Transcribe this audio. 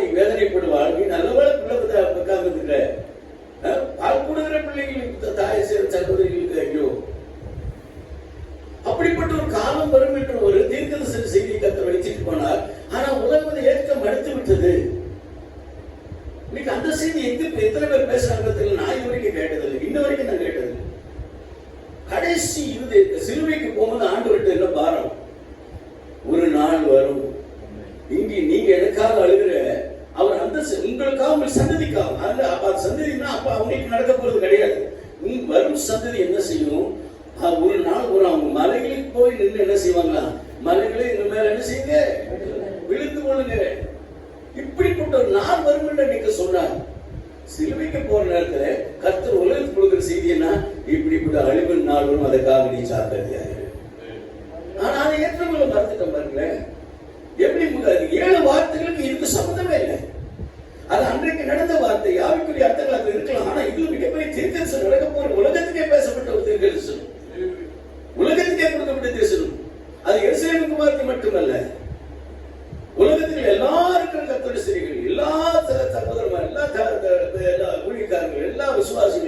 தாய் வேதனைப்படுவாள், நீ நல்லவள பிள்ளை பக்காம இருக்கிற, பால் கொடுக்கிற பிள்ளைகளுக்கு தாய் சகோதரிகளுக்கு ஐயோ. அப்படிப்பட்ட ஒரு காலம் வரும் என்று ஒரு தீர்க்கதரிசன செய்தியை கர்த்தர் வைத்துட்டு போனார். ஆனா உலகம் அதை ஏற்க மறுத்து விட்டது. இன்னைக்கு அந்த செய்தி எத்தனை பேர் பேசுறாங்க நான் இது வரைக்கும் கேட்டதில்லை, இன்ன வரைக்கும் நான் கேட்டதில்லை. கடைசி இறுதி சிலுவைக்கு போகும்போது ஆண்டவர்கிட்ட என்ன பாரம், ஒரு நாள் வரும் இங்கே நீங்க எனக்காக அழுகிற அவர் அந்த உங்களுக்காக உங்கள் சந்ததிக்காக அப்ப சந்ததினா அப்ப அவங்களுக்கு நடக்க போறது கிடையாது. வரும் சந்ததி என்ன செய்யும், ஒரு நாள் ஒரு அவங்க மலைகளுக்கு போய் நின்று என்ன செய்வாங்களா, மலைகளே எங்க மேல என்ன செய்யுங்க விழுந்து கொள்ளுங்க. இப்படிப்பட்ட ஒரு நாள் வரும் என்று நீங்க சொன்னார். சிலுவைக்கு போற நேரத்துல கர்த்தர் உலகத்துக்கு கொடுக்கிற செய்தி என்ன, இப்படிப்பட்ட அழிவின் நாள் வரும், அதுக்காக நீ சாப்பிடுறியா. ஆனா அதை ஏற்றவங்களை மறந்துட்டோம் பாருங்களேன். எப்படி 7 வார்த்தைகளுக்கு இதுக்கு சம்பந்தமே இல்லை. அது அன்றைக்கு நடந்த வார்த்தை, யாருக்குரிய அர்த்தங்கள் அது இருக்கலாம். ஆனா இது மிகப்பெரிய தீர்க்கதரிசனம் நடக்க போற உலகத்துக்கே பேசப்பட்ட ஒரு தீர்க்கதரிசனம், உலகத்துக்கே கொடுக்கப்பட்ட தீர்க்கதரிசனம். அது எருசலேமுக்கு வார்த்தை மட்டுமல்ல, உலகத்தில் எல்லா இருக்கிற கர்த்தருடைய ஸ்திரீகள், எல்லா சகோதரர்கள், எல்லா ஊழியக்காரர்கள், எல்லா விசுவாசிகள்